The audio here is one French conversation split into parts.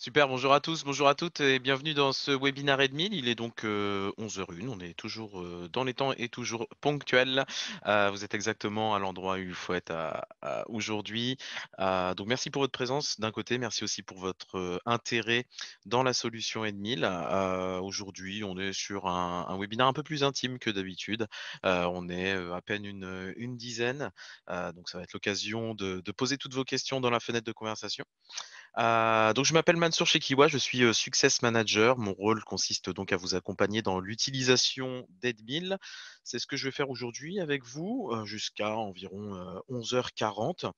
Super, bonjour à tous, bonjour à toutes et bienvenue dans ce webinaire Edmil. Il est donc 11h01, on est toujours dans les temps et toujours ponctuel. Vous êtes exactement à l'endroit où il faut être aujourd'hui. Donc merci pour votre présence d'un côté, merci aussi pour votre intérêt dans la solution Edmil. Aujourd'hui, on est sur un webinaire un peu plus intime que d'habitude. On est à peine une dizaine, donc ça va être l'occasion de poser toutes vos questions dans la fenêtre de conversation. Donc je m'appelle Mansour Chekiwa, je suis Success Manager. Mon rôle consiste donc à vous accompagner dans l'utilisation d'Edmil. C'est ce que je vais faire aujourd'hui avec vous jusqu'à environ 11h40.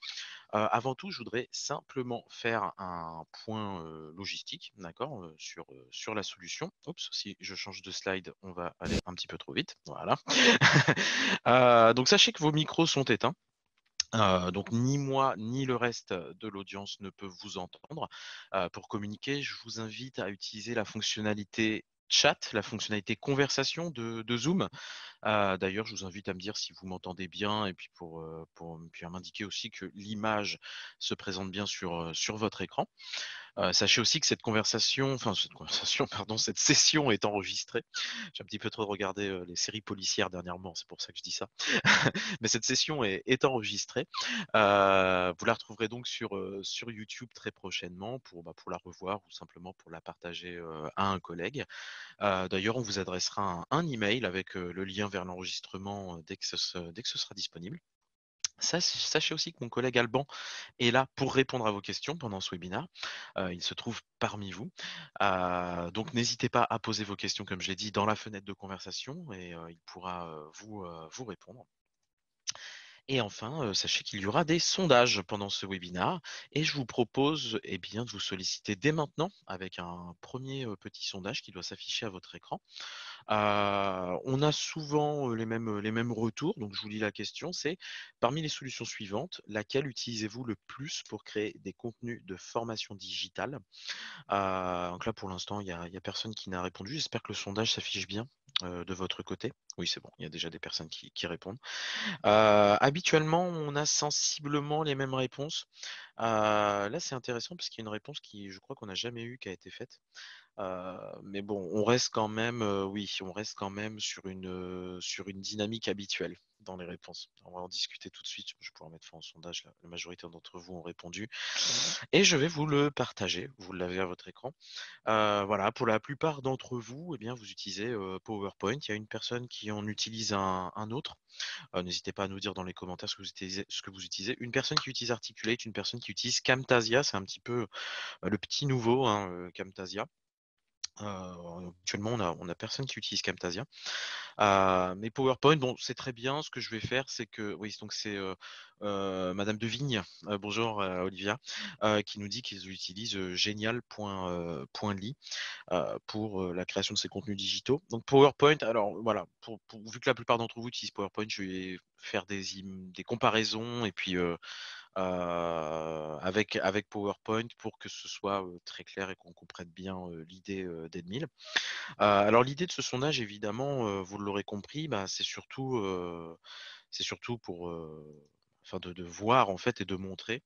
Avant tout, je voudrais simplement faire un point logistique, d'accord, sur la solution. Oups, si je change de slide, on va aller un petit peu trop vite. Voilà. Donc sachez que vos micros sont éteints. Donc ni moi ni le reste de l'audience ne peut vous entendre. Pour communiquer, je vous invite à utiliser la fonctionnalité chat, la fonctionnalité conversation de Zoom. D'ailleurs, je vous invite à me dire si vous m'entendez bien et puis puis à m'indiquer aussi que l'image se présente bien sur votre écran. Sachez aussi que cette conversation, pardon, cette session est enregistrée. J'ai un petit peu trop regardé les séries policières dernièrement, c'est pour ça que je dis ça. Mais cette session est enregistrée. Vous la retrouverez donc sur YouTube très prochainement pour la revoir ou simplement pour la partager à un collègue. D'ailleurs, on vous adressera un email avec le lien vers l'enregistrement dès que ce sera disponible. Sachez aussi que mon collègue Alban est là pour répondre à vos questions pendant ce webinaire. Il se trouve parmi vous. Donc n'hésitez pas à poser vos questions, comme je l'ai dit, dans la fenêtre de conversation et il pourra vous répondre. Et enfin, sachez qu'il y aura des sondages pendant ce webinaire et je vous propose bien, de vous solliciter dès maintenant avec un premier petit sondage qui doit s'afficher à votre écran. On a souvent les mêmes retours, donc je vous lis la question, c'est: parmi les solutions suivantes, laquelle utilisez-vous le plus pour créer des contenus de formation digitale? Donc là, pour l'instant, il y a personne qui n'a répondu. J'espère que le sondage s'affiche bien de votre côté. Oui, c'est bon, il y a déjà des personnes qui répondent. Habituellement, on a sensiblement les mêmes réponses. Là, c'est intéressant parce qu'il y a une réponse qui, je crois qu'on n'a jamais eue, qui a été faite. Mais bon, on reste quand même, oui, on reste quand même sur une dynamique habituelle dans les réponses. On va en discuter tout de suite. Je pourrais en mettre fin au sondage. La majorité d'entre vous ont répondu. Et je vais vous le partager. Vous l'avez à votre écran. Voilà, pour la plupart d'entre vous, eh bien, vous utilisez PowerPoint. Il y a une personne qui en utilise un autre. N'hésitez pas à nous dire dans les commentaires ce que vous utilisez. Une personne qui utilise Articulate, une personne qui utilise Camtasia. C'est un petit peu le petit nouveau, hein, Camtasia. Actuellement, on a personne qui utilise Camtasia. Mais PowerPoint, bon, c'est très bien. Ce que je vais faire, c'est que, oui, donc c'est Madame de Vigne, bonjour Olivia, qui nous dit qu'ils utilisent genial.ly pour la création de ces contenus digitaux. Donc PowerPoint, alors voilà, vu que la plupart d'entre vous utilisent PowerPoint, je vais faire des comparaisons et puis avec PowerPoint pour que ce soit très clair et qu'on comprenne bien l'idée d'Edmil. Alors l'idée de ce sondage, évidemment, vous l'aurez compris, bah, c'est surtout pour enfin de voir en fait et de montrer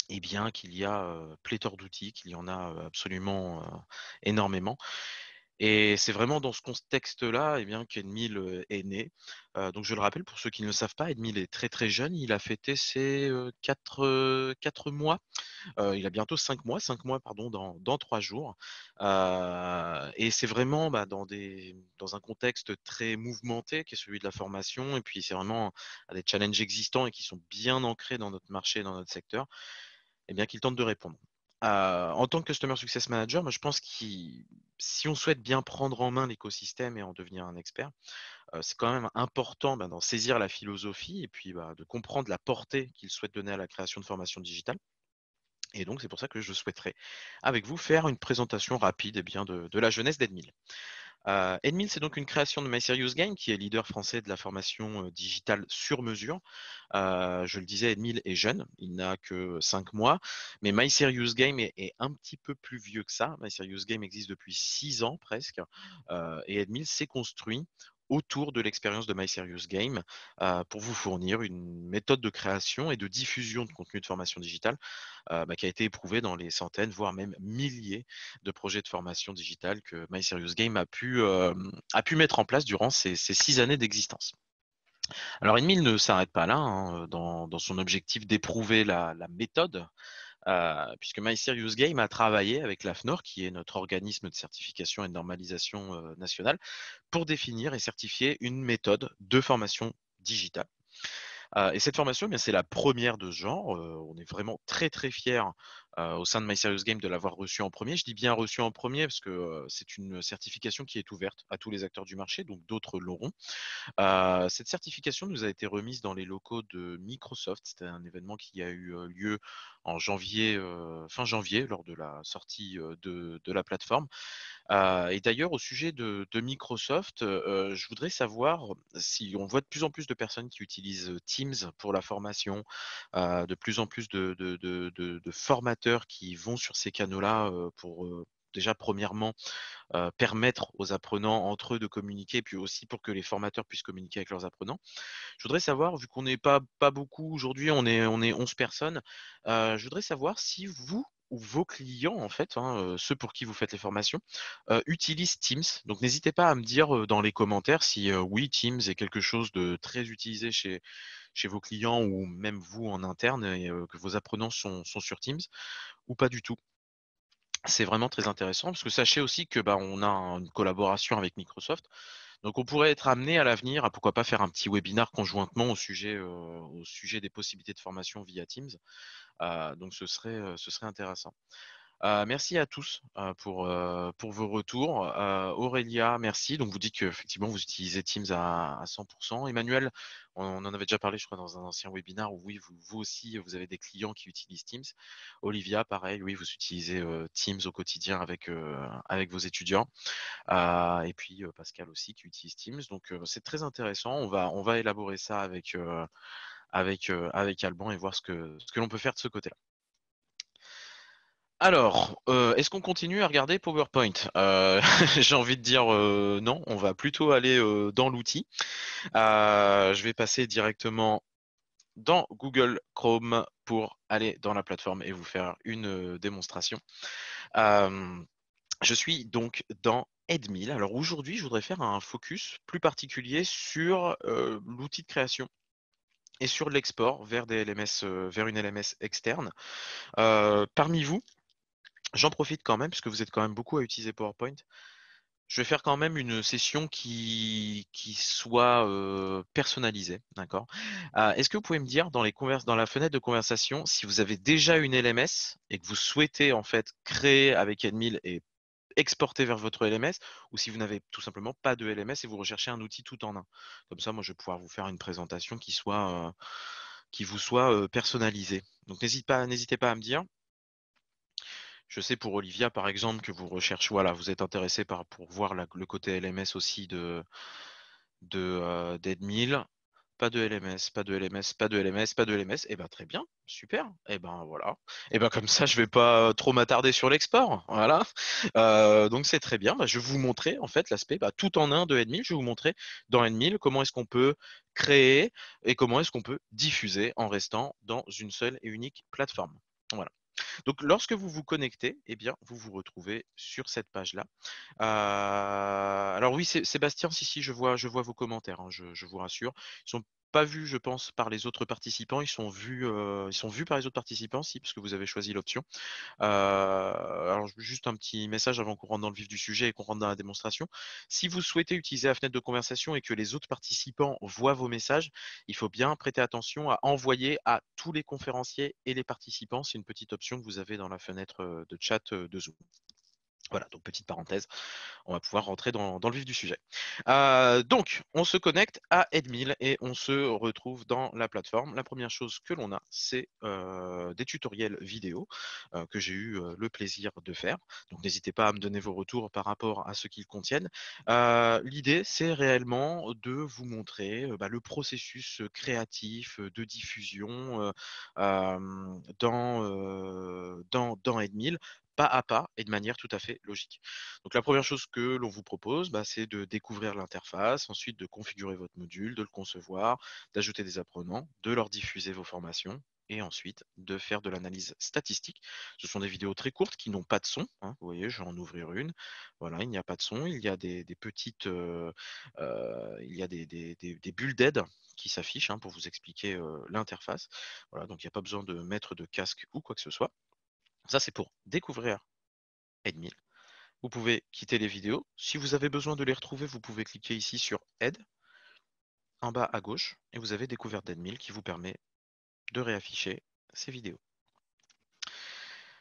bien qu'il y a pléthore d'outils, qu'il y en a absolument énormément. Et c'est vraiment dans ce contexte-là qu'Edmil est né. Donc je le rappelle pour ceux qui ne le savent pas, Edmil est très très jeune. Il a fêté ses 4 mois. Il a bientôt 5 mois pardon, dans 3 jours. Et c'est vraiment dans un contexte très mouvementé qui est celui de la formation. Et puis c'est vraiment à des challenges existants et qui sont bien ancrés dans notre marché, dans notre secteur, qu'il tente de répondre. En tant que Customer Success Manager, moi, je pense que si on souhaite bien prendre en main l'écosystème et en devenir un expert, c'est quand même important d'en saisir la philosophie et puis de comprendre la portée qu'il souhaite donner à la création de formations digitales. Et donc, c'est pour ça que je souhaiterais, avec vous, faire une présentation rapide de la jeunesse d'Edmil. Edmil, c'est donc une création de My Serious Game, qui est leader français de la formation digitale sur mesure. Je le disais, Edmil est jeune, il n'a que 5 mois, mais My Serious Game est un petit peu plus vieux que ça. My Serious Game existe depuis 6 ans presque, et Edmil s'est construit autour de l'expérience de My Serious Game pour vous fournir une méthode de création et de diffusion de contenu de formation digitale qui a été éprouvée dans les centaines, voire même milliers de projets de formation digitale que My Serious Game a pu mettre en place durant ces 6 années d'existence. Alors, Emile ne s'arrête pas là dans son objectif d'éprouver la méthode, puisque My Serious Game a travaillé avec l'AFNOR, qui est notre organisme de certification et de normalisation nationale, pour définir et certifier une méthode de formation digitale. Et cette formation, eh bien, c'est la première de ce genre. On est vraiment très très fiers au sein de My Serious Game de l'avoir reçue en premier. Je dis bien reçue en premier parce que c'est une certification qui est ouverte à tous les acteurs du marché, donc d'autres l'auront. Cette certification nous a été remise dans les locaux de Microsoft. C'était un événement qui a eu lieu en janvier, fin janvier, lors de la sortie de la plateforme. Et d'ailleurs, au sujet de Microsoft, je voudrais savoir si on voit de plus en plus de personnes qui utilisent Teams pour la formation, de plus en plus de formateurs qui vont sur ces canaux-là pour déjà, premièrement, permettre aux apprenants entre eux de communiquer, puis aussi pour que les formateurs puissent communiquer avec leurs apprenants. Je voudrais savoir, vu qu'on n'est pas beaucoup aujourd'hui, on est 11 personnes, je voudrais savoir si vous ou vos clients, en fait, ceux pour qui vous faites les formations, utilisent Teams. Donc n'hésitez pas à me dire dans les commentaires si oui, Teams est quelque chose de très utilisé chez vos clients ou même vous en interne et que vos apprenants sont sur Teams ou pas du tout. C'est vraiment très intéressant parce que sachez aussi que on a une collaboration avec Microsoft. Donc on pourrait être amené à l'avenir à pourquoi pas faire un petit webinar conjointement au sujet des possibilités de formation via Teams. Donc ce serait intéressant. Merci à tous pour vos retours. Aurélia, merci. Donc vous dites qu'effectivement vous utilisez Teams à 100%. Emmanuel, on en avait déjà parlé, je crois, dans un ancien webinar où oui, vous aussi, vous avez des clients qui utilisent Teams. Olivia, pareil, oui, vous utilisez Teams au quotidien avec vos étudiants. Et puis Pascal aussi qui utilise Teams. Donc c'est très intéressant. On va élaborer ça avec Alban et voir ce que l'on peut faire de ce côté-là. Alors, est-ce qu'on continue à regarder PowerPoint? J'ai envie de dire non, on va plutôt aller dans l'outil. Je vais passer directement dans Google Chrome pour aller dans la plateforme et vous faire une démonstration. Euh, je suis donc dans Edmil. Alors aujourd'hui, je voudrais faire un focus plus particulier sur l'outil de création et sur l'export vers des LMS, vers une LMS externe. Parmi vous, j'en profite quand même, puisque vous êtes quand même beaucoup à utiliser PowerPoint. Je vais faire quand même une session qui soit personnalisée, d'accord? Est-ce que vous pouvez me dire dans la fenêtre de conversation si vous avez déjà une LMS et que vous souhaitez en fait créer avec Edmil et exporter vers votre LMS, ou si vous n'avez tout simplement pas de LMS et vous recherchez un outil tout en un. Comme ça, moi, je vais pouvoir vous faire une présentation qui vous soit personnalisée. Donc n'hésitez pas à me dire. Je sais pour Olivia, par exemple, que vous recherchez, voilà, vous êtes intéressé pour voir le côté LMS aussi d'Edmil. Pas de LMS, pas de LMS, pas de LMS, pas de LMS. Eh ben très bien, super. Eh ben voilà. Eh ben comme ça, je vais pas trop m'attarder sur l'export. Voilà. Donc c'est très bien. Je vais vous montrer en fait l'aspect tout en un de Edmil. Je vais vous montrer dans Edmil comment est-ce qu'on peut créer et comment est-ce qu'on peut diffuser en restant dans une seule et unique plateforme. Voilà. Donc, lorsque vous vous connectez, eh bien, vous vous retrouvez sur cette page-là. Alors oui, Sébastien, si, je vois vos commentaires, je vous rassure. Ils sont pas vus, je pense, par les autres participants. Ils sont vus par les autres participants, si, parce que vous avez choisi l'option. Alors, juste un petit message avant qu'on rentre dans le vif du sujet et qu'on rentre dans la démonstration. Si vous souhaitez utiliser la fenêtre de conversation et que les autres participants voient vos messages, il faut bien prêter attention à envoyer à tous les conférenciers et les participants. C'est une petite option que vous avez dans la fenêtre de chat de Zoom. Voilà, donc petite parenthèse, on va pouvoir rentrer dans le vif du sujet. Donc, on se connecte à Edmil et on se retrouve dans la plateforme. La première chose que l'on a, c'est des tutoriels vidéo que j'ai eu le plaisir de faire. Donc, n'hésitez pas à me donner vos retours par rapport à ce qu'ils contiennent. L'idée, c'est réellement de vous montrer le processus créatif de diffusion dans Edmil pas à pas et de manière tout à fait logique. Donc la première chose que l'on vous propose, c'est de découvrir l'interface, ensuite de configurer votre module, de le concevoir, d'ajouter des apprenants, de leur diffuser vos formations et ensuite de faire de l'analyse statistique. Ce sont des vidéos très courtes qui n'ont pas de son, hein. Vous voyez, je vais en ouvrir une. Voilà, il n'y a pas de son, il y a des petites, il y a des bulles d'aide qui s'affichent, hein, pour vous expliquer l'interface. Voilà, donc il n'y a pas besoin de mettre de casque ou quoi que ce soit. Ça, c'est pour découvrir Edmil. Vous pouvez quitter les vidéos. Si vous avez besoin de les retrouver, vous pouvez cliquer ici sur Aide, en bas à gauche, et vous avez Découverte d'Edmil qui vous permet de réafficher ces vidéos.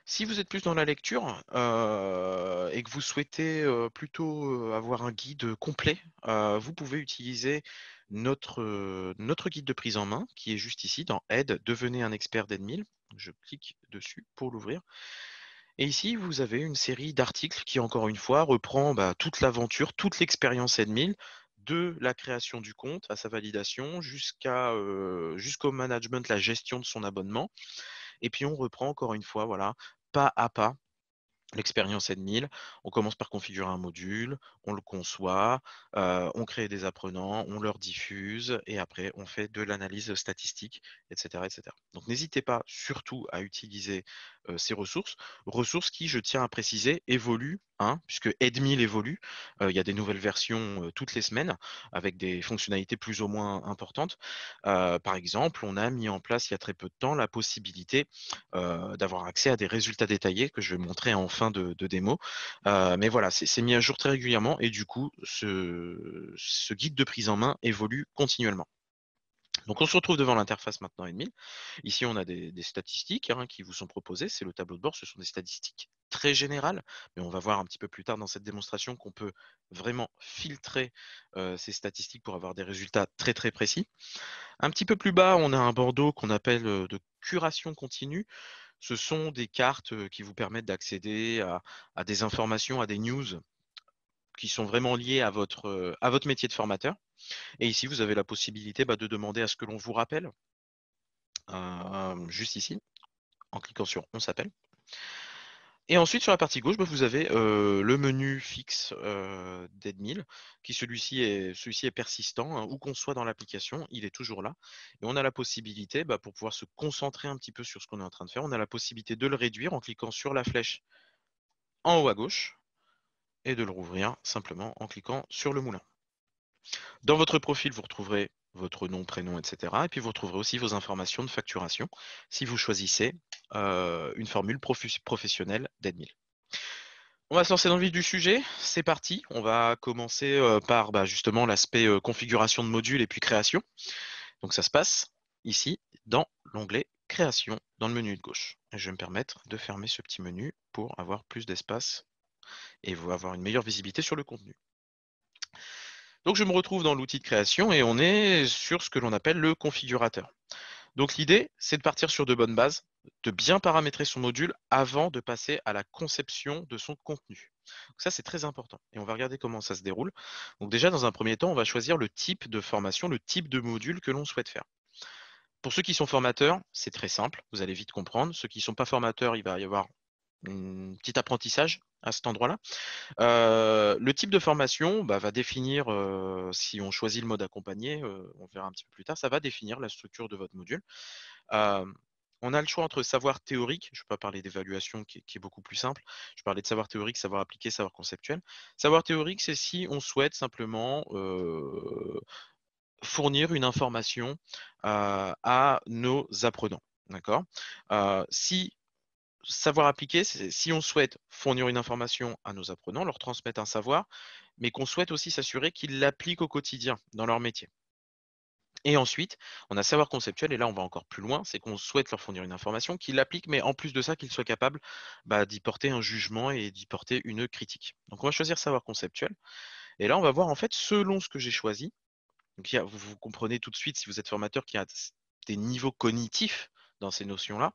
Si vous êtes plus dans la lecture et que vous souhaitez plutôt avoir un guide complet, vous pouvez utiliser notre guide de prise en main qui est juste ici dans Aide, devenez un expert d'Edmil. Je clique dessus pour l'ouvrir. Et ici, vous avez une série d'articles qui, encore une fois, reprend toute l'aventure, toute l'expérience Edmil, de la création du compte à sa validation jusqu'au management, la gestion de son abonnement. Et puis on reprend encore une fois, voilà, pas à pas, l'expérience Edmil. On commence par configurer un module, on le conçoit, on crée des apprenants, on leur diffuse et après on fait de l'analyse statistique, etc., etc. Donc n'hésitez pas surtout à utiliser ces ressources qui, je tiens à préciser, évoluent, hein, puisque Edmil évolue. Il y a des nouvelles versions toutes les semaines avec des fonctionnalités plus ou moins importantes. Par exemple, on a mis en place il y a très peu de temps la possibilité d'avoir accès à des résultats détaillés que je vais montrer en fin de démo. Mais voilà, c'est mis à jour très régulièrement et du coup, ce guide de prise en main évolue continuellement. Donc on se retrouve devant l'interface maintenant Edmil. Ici, on a des statistiques, hein, qui vous sont proposées. C'est le tableau de bord. Ce sont des statistiques très générales, mais on va voir un petit peu plus tard dans cette démonstration qu'on peut vraiment filtrer ces statistiques pour avoir des résultats très très précis. Un petit peu plus bas, on a un bandeau qu'on appelle de curation continue. Ce sont des cartes qui vous permettent d'accéder à des informations, à des news qui sont vraiment liées à votre métier de formateur. Et ici, vous avez la possibilité de demander à ce que l'on vous rappelle, juste ici, en cliquant sur On s'appelle. Et ensuite, sur la partie gauche, vous avez le menu fixe d'Edmil, qui celui-ci est persistant, hein, où qu'on soit dans l'application, il est toujours là. Et on a la possibilité, pour pouvoir se concentrer un petit peu sur ce qu'on est en train de faire, on a la possibilité de le réduire en cliquant sur la flèche en haut à gauche et de le rouvrir simplement en cliquant sur le moulin. Dans votre profil, vous retrouverez votre nom, prénom, etc. Et puis vous retrouverez aussi vos informations de facturation si vous choisissez une formule professionnelle d'Edmil. On va se lancer dans le vif du sujet. C'est parti. On va commencer par justement l'aspect configuration de module et puis création. Donc ça se passe ici dans l'onglet création dans le menu de gauche. Et je vais me permettre de fermer ce petit menu pour avoir plus d'espace et vous avoir une meilleure visibilité sur le contenu. Donc je me retrouve dans l'outil de création et on est sur ce que l'on appelle le configurateur. Donc l'idée, c'est de partir sur de bonnes bases, de bien paramétrer son module avant de passer à la conception de son contenu. Donc ça, c'est très important. Et on va regarder comment ça se déroule. Donc déjà, dans un premier temps, on va choisir le type de formation, le type de module que l'on souhaite faire. Pour ceux qui sont formateurs, c'est très simple, vous allez vite comprendre. Ceux qui ne sont pas formateurs, il va y avoir un petit apprentissage à cet endroit-là. Le type de formation va définir, si on choisit le mode accompagné, on verra un petit peu plus tard, ça va définir la structure de votre module. On a le choix entre savoir théorique, je ne vais pas parler d'évaluation qui est beaucoup plus simple, je parlais de savoir théorique, savoir appliqué, savoir conceptuel. Savoir théorique, c'est si on souhaite simplement fournir une information à nos apprenants. D'accord. Si savoir appliquer, c'est si on souhaite fournir une information à nos apprenants, leur transmettre un savoir, mais qu'on souhaite aussi s'assurer qu'ils l'appliquent au quotidien dans leur métier. Et ensuite, on a savoir conceptuel, et là on va encore plus loin, c'est qu'on souhaite leur fournir une information, qu'ils l'appliquent, mais en plus de ça, qu'ils soient capables d'y porter un jugement et d'y porter une critique. Donc on va choisir savoir conceptuel, et là on va voir en fait selon ce que j'ai choisi. Donc vous comprenez tout de suite si vous êtes formateur qu'il y a des niveaux cognitifs dans ces notions-là.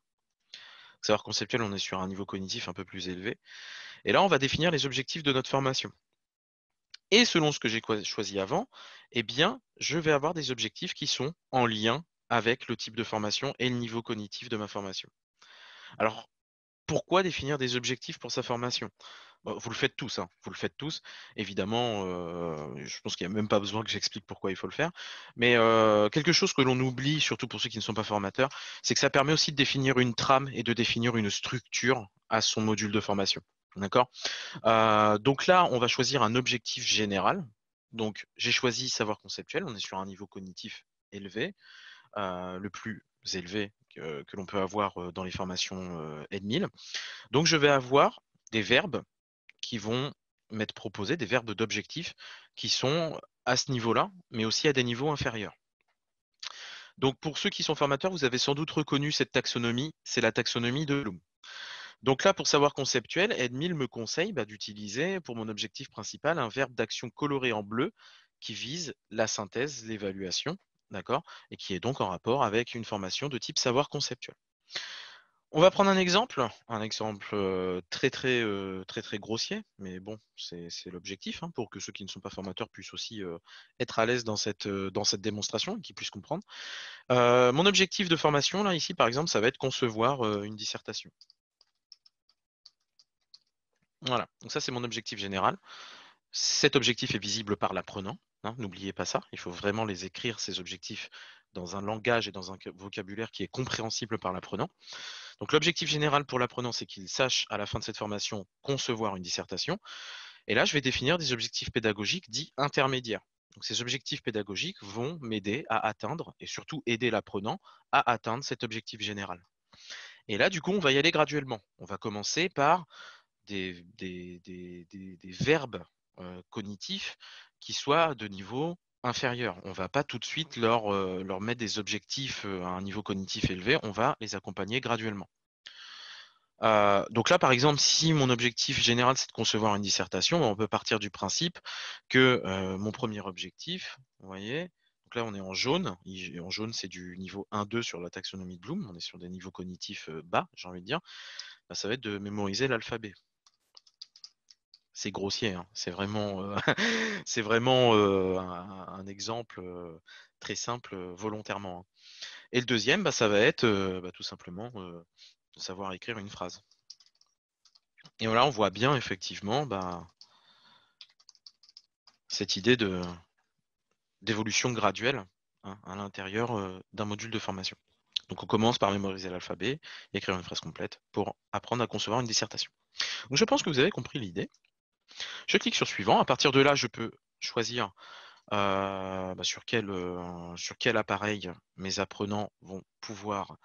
Savoir conceptuel, on est sur un niveau cognitif un peu plus élevé. Et là, on va définir les objectifs de notre formation. Et selon ce que j'ai choisi avant, eh bien, je vais avoir des objectifs qui sont en lien avec le type de formation et le niveau cognitif de ma formation. Alors, pourquoi définir des objectifs pour sa formation? Vous le faites tous, hein, vous le faites tous. Évidemment, je pense qu'il y a même pas besoin que j'explique pourquoi il faut le faire. Mais, quelque chose que l'on oublie, surtout pour ceux qui ne sont pas formateurs, c'est que ça permet aussi de définir une trame et de définir une structure à son module de formation. D'accord? Donc là, on va choisir un objectif général. Donc j'ai choisi savoir conceptuel, on est sur un niveau cognitif élevé, le plus élevé que l'on peut avoir, dans les formations, Edmil. Donc je vais avoir des verbes qui vont m'être proposés, des verbes d'objectif qui sont à ce niveau-là, mais aussi à des niveaux inférieurs. Donc pour ceux qui sont formateurs, vous avez sans doute reconnu cette taxonomie, c'est la taxonomie de Bloom. Donc là, pour savoir conceptuel, Edmil me conseille d'utiliser pour mon objectif principal un verbe d'action coloré en bleu qui vise la synthèse, l'évaluation, d'accord, et qui est donc en rapport avec une formation de type savoir conceptuel. On va prendre un exemple très très grossier, mais bon, c'est l'objectif, hein, pour que ceux qui ne sont pas formateurs puissent aussi être à l'aise dans cette démonstration et qu'ils puissent comprendre. Mon objectif de formation, là, ici, par exemple, ça va être concevoir une dissertation. Voilà, donc ça, c'est mon objectif général. Cet objectif est visible par l'apprenant, hein, n'oubliez pas ça, il faut vraiment les écrire, ces objectifs, dans un langage et dans un vocabulaire qui est compréhensible par l'apprenant. Donc l'objectif général pour l'apprenant, c'est qu'il sache à la fin de cette formation concevoir une dissertation. Et là, je vais définir des objectifs pédagogiques dits intermédiaires. Donc ces objectifs pédagogiques vont m'aider à atteindre, et surtout aider l'apprenant à atteindre cet objectif général. Et là, du coup, on va y aller graduellement. On va commencer par des verbes cognitifs qui soient de niveau inférieur. On ne va pas tout de suite leur mettre des objectifs à un niveau cognitif élevé, on va les accompagner graduellement. Donc là, par exemple, si mon objectif général, c'est de concevoir une dissertation, on peut partir du principe que mon premier objectif, vous voyez, donc là on est en jaune. En jaune, c'est du niveau 1-2 sur la taxonomie de Bloom, on est sur des niveaux cognitifs bas, j'ai envie de dire. Bah, ça va être de mémoriser l'alphabet. C'est grossier, hein. C'est vraiment, c'est vraiment un exemple très simple volontairement, hein. Et le deuxième, bah, ça va être tout simplement de savoir écrire une phrase. Et voilà, on voit bien effectivement cette idée d'évolution graduelle, hein, à l'intérieur d'un module de formation. Donc on commence par mémoriser l'alphabet, écrire une phrase complète pour apprendre à concevoir une dissertation. Donc je pense que vous avez compris l'idée. Je clique sur suivant. À partir de là, je peux choisir sur quel appareil mes apprenants vont pouvoir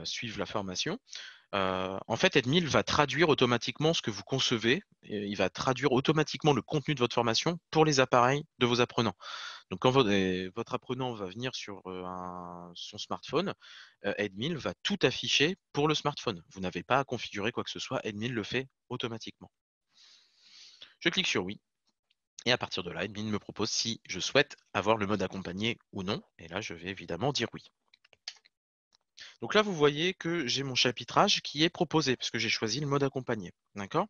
suivre la formation. En fait, Edmil va traduire automatiquement ce que vous concevez, et il va traduire automatiquement le contenu de votre formation pour les appareils de vos apprenants. Donc, quand votre apprenant va venir sur son smartphone, Edmil va tout afficher pour le smartphone. Vous n'avez pas à configurer quoi que ce soit, Edmil le fait automatiquement. Je clique sur oui. Et à partir de là, Edmil me propose si je souhaite avoir le mode accompagné ou non. Et là, je vais évidemment dire oui. Donc là, vous voyez que j'ai mon chapitrage qui est proposé, parce que j'ai choisi le mode accompagné. D'accord?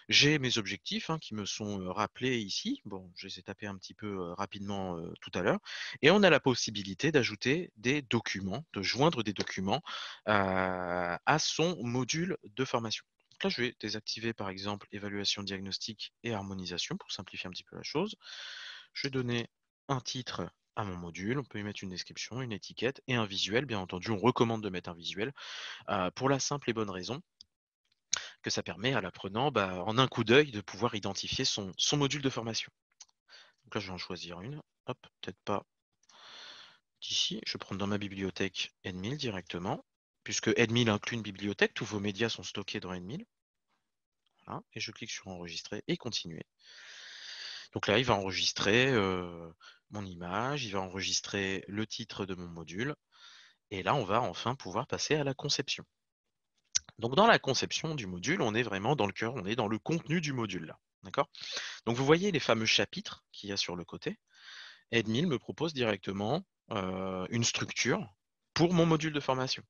J'ai mes objectifs, hein, qui me sont rappelés ici. Bon, je les ai tapés un petit peu rapidement tout à l'heure. Et on a la possibilité d'ajouter des documents, de joindre des documents à son module de formation. Donc là, je vais désactiver par exemple évaluation diagnostique et harmonisation pour simplifier un petit peu la chose. Je vais donner un titre à mon module, on peut y mettre une description, une étiquette et un visuel. Bien entendu, on recommande de mettre un visuel pour la simple et bonne raison que ça permet à l'apprenant, en un coup d'œil, de pouvoir identifier son module de formation. Donc là, je vais en choisir une. Hop, peut-être pas d'ici. Je vais prendre dans ma bibliothèque Edmil directement, puisque Edmil inclut une bibliothèque. Tous vos médias sont stockés dans Edmil. Voilà, et je clique sur enregistrer et continuer. Donc là, il va enregistrer mon image, il va enregistrer le titre de mon module. Et là, on va enfin pouvoir passer à la conception. Donc dans la conception du module, on est vraiment dans le cœur, on est dans le contenu du module là. D'accord? Donc vous voyez les fameux chapitres qu'il y a sur le côté. Edmil me propose directement une structure pour mon module de formation.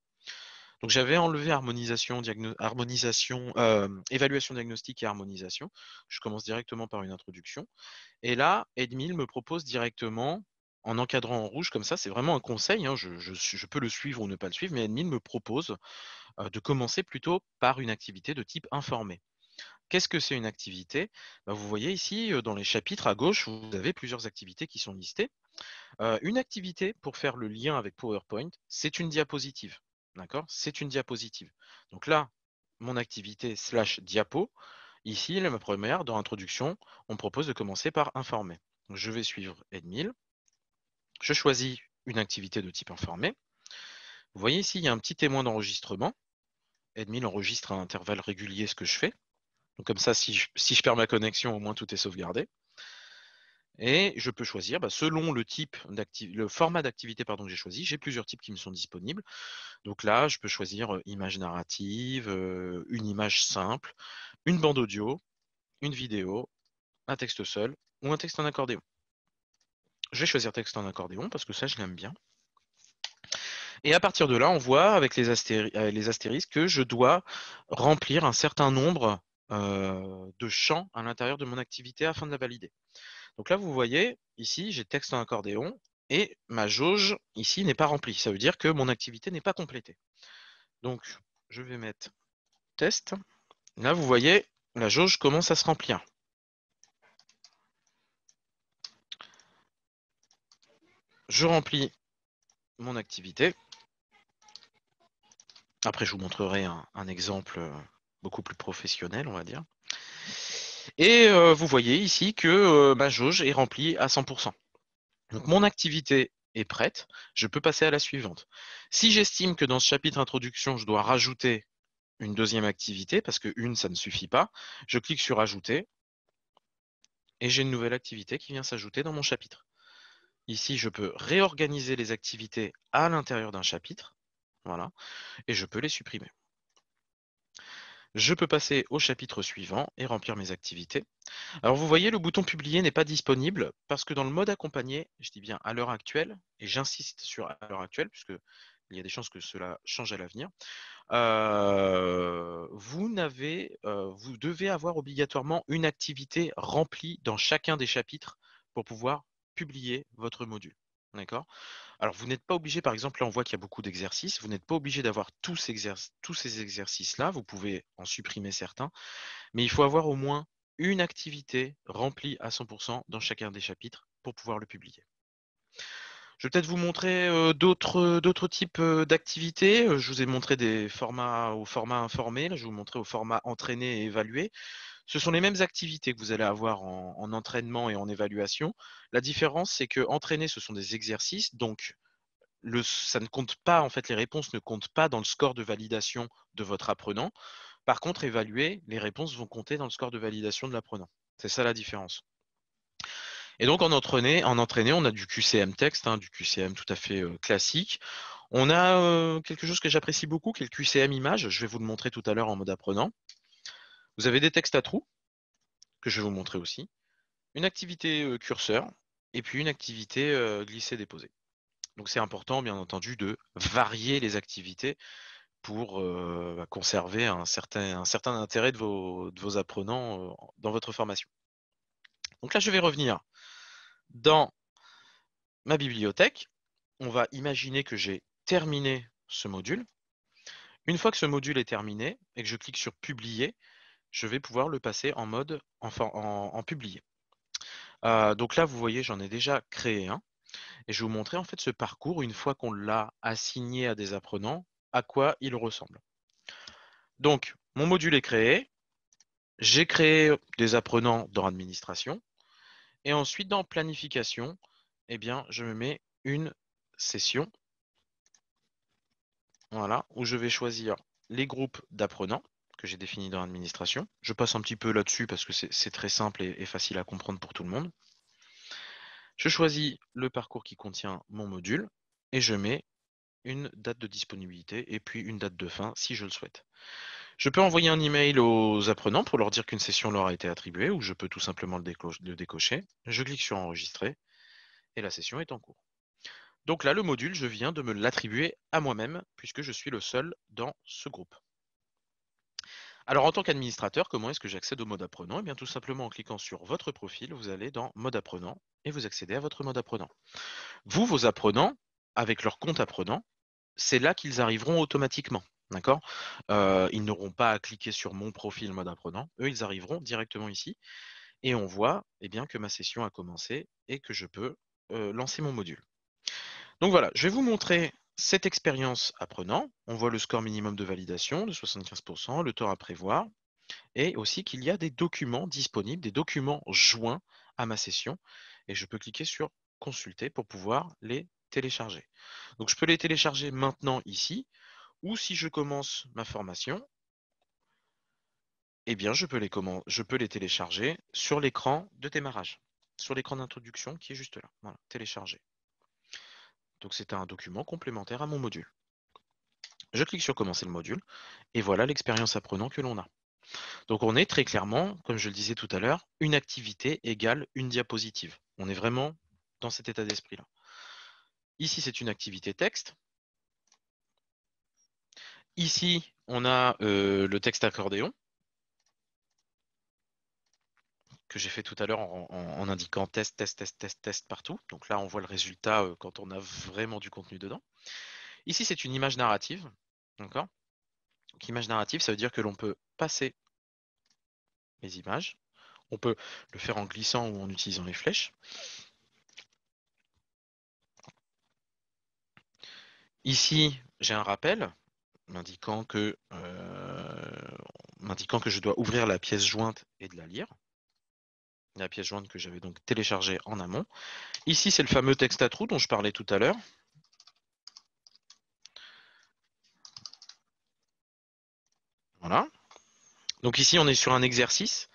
Donc j'avais enlevé évaluation diagnostique et harmonisation. Je commence directement par une introduction. Et là, Edmil me propose directement en encadrant en rouge comme ça, c'est vraiment un conseil, hein, je peux le suivre ou ne pas le suivre, mais Admin me propose de commencer plutôt par une activité de type informé. Qu'est-ce que c'est une activité? Bah, vous voyez ici, dans les chapitres à gauche, vous avez plusieurs activités qui sont listées. Une activité, pour faire le lien avec PowerPoint, c'est une diapositive. D'accord? C'est une diapositive. Donc là, mon activité slash diapo, ici, ma première, dans Introduction, on me propose de commencer par informer. Donc, je vais suivre Edmil. Je choisis une activité de type informé. Vous voyez ici, il y a un petit témoin d'enregistrement. Edmil enregistre à intervalles réguliers ce que je fais. Donc comme ça, si je perds ma connexion, au moins tout est sauvegardé. Et je peux choisir, selon le format d'activité que j'ai choisi, j'ai plusieurs types qui me sont disponibles. Donc là, je peux choisir image narrative, une image simple, une bande audio, une vidéo, un texte seul ou un texte en accordéon. Je vais choisir texte en accordéon parce que ça, je l'aime bien. Et à partir de là, on voit avec les astérisques que je dois remplir un certain nombre de champs à l'intérieur de mon activité afin de la valider. Donc là, vous voyez, ici, j'ai texte en accordéon et ma jauge ici n'est pas remplie. Ça veut dire que mon activité n'est pas complétée. Donc, je vais mettre test. Là, vous voyez, la jauge commence à se remplir. Je remplis mon activité. Après, je vous montrerai un exemple beaucoup plus professionnel, on va dire. Et vous voyez ici que ma jauge est remplie à 100%. Donc mon activité est prête, je peux passer à la suivante. Si j'estime que dans ce chapitre introduction, je dois rajouter une deuxième activité, parce que une, ça ne suffit pas, je clique sur ajouter et j'ai une nouvelle activité qui vient s'ajouter dans mon chapitre. Ici, je peux réorganiser les activités à l'intérieur d'un chapitre, voilà, et je peux les supprimer. Je peux passer au chapitre suivant et remplir mes activités. Alors vous voyez, le bouton publier n'est pas disponible parce que dans le mode accompagné, je dis bien à l'heure actuelle, et j'insiste sur à l'heure actuelle, puisque il y a des chances que cela change à l'avenir, vous devez avoir obligatoirement une activité remplie dans chacun des chapitres pour pouvoir publier votre module. D'accord? Alors, vous n'êtes pas obligé, par exemple, là on voit qu'il y a beaucoup d'exercices, vous n'êtes pas obligé d'avoir tous ces exercices-là, vous pouvez en supprimer certains, mais il faut avoir au moins une activité remplie à 100% dans chacun des chapitres pour pouvoir le publier. Je vais peut-être vous montrer d'autres types d'activités. Je vous ai montré des formats au format informé, là, je vais vous montrer au format entraîné et évalué. Ce sont les mêmes activités que vous allez avoir en entraînement et en évaluation. La différence, c'est que entraîner, ce sont des exercices, donc ça ne compte pas, en fait, les réponses ne comptent pas dans le score de validation de votre apprenant. Par contre, évaluer, les réponses vont compter dans le score de validation de l'apprenant. C'est ça la différence. Et donc en entraîné, on a du QCM texte, hein, du QCM tout à fait classique. On a quelque chose que j'apprécie beaucoup, qui est le QCM image. Je vais vous le montrer tout à l'heure en mode apprenant. Vous avez des textes à trous, que je vais vous montrer aussi. Une activité curseur, et puis une activité glisser-déposer. Donc c'est important, bien entendu, de varier les activités pour conserver un certain intérêt de vos apprenants dans votre formation. Donc là, je vais revenir dans ma bibliothèque. On va imaginer que j'ai terminé ce module. Une fois que ce module est terminé et que je clique sur publier, je vais pouvoir le passer en mode en publier. Donc là, vous voyez, j'en ai déjà créé un. Et je vais vous montrer en fait ce parcours une fois qu'on l'a assigné à des apprenants, à quoi il ressemble. Donc, mon module est créé. J'ai créé des apprenants dans administration. Et ensuite, dans planification, eh bien, je me mets une session, voilà, où je vais choisir les groupes d'apprenants que j'ai définis dans l'administration. Je passe un petit peu là-dessus parce que c'est très simple et facile à comprendre pour tout le monde. Je choisis le parcours qui contient mon module et je mets une date de disponibilité et puis une date de fin si je le souhaite. Je peux envoyer un email aux apprenants pour leur dire qu'une session leur a été attribuée ou je peux tout simplement le décocher. Je clique sur enregistrer et la session est en cours. Donc là, le module, je viens de me l'attribuer à moi-même puisque je suis le seul dans ce groupe. Alors, en tant qu'administrateur, comment est-ce que j'accède au mode apprenant? Eh bien, tout simplement en cliquant sur votre profil, vous allez dans mode apprenant et vous accédez à votre mode apprenant. Vous, vos apprenants, avec leur compte apprenant, c'est là qu'ils arriveront automatiquement. D'accord? Ils n'auront pas à cliquer sur mon profil mode apprenant. Eux, ils arriveront directement ici et on voit eh bien, que ma session a commencé et que je peux lancer mon module. Donc voilà, je vais vous montrer cette expérience apprenant. On voit le score minimum de validation de 75%, le temps à prévoir, et aussi qu'il y a des documents disponibles, des documents joints à ma session, et je peux cliquer sur consulter pour pouvoir les télécharger. Donc je peux les télécharger maintenant ici, ou si je commence ma formation, eh bien je peux les télécharger sur l'écran de démarrage, sur l'écran d'introduction qui est juste là. Voilà, télécharger. Donc c'est un document complémentaire à mon module. Je clique sur commencer le module, et voilà l'expérience apprenant que l'on a. Donc on est très clairement, comme je le disais tout à l'heure, une activité égale une diapositive. On est vraiment dans cet état d'esprit-là. Ici, c'est une activité texte. Ici, on a le texte accordéon que j'ai fait tout à l'heure en indiquant test, test, test, test, test partout. Donc là, on voit le résultat quand on a vraiment du contenu dedans. Ici, c'est une image narrative. D'accord? Donc, image narrative, ça veut dire que l'on peut passer les images. On peut le faire en glissant ou en utilisant les flèches. Ici, j'ai un rappel m'indiquant que je dois ouvrir la pièce jointe et de la lire. La pièce jointe que j'avais donc téléchargée en amont. Ici, c'est le fameux texte à trous dont je parlais tout à l'heure. Voilà. Donc ici, on est sur un exercice.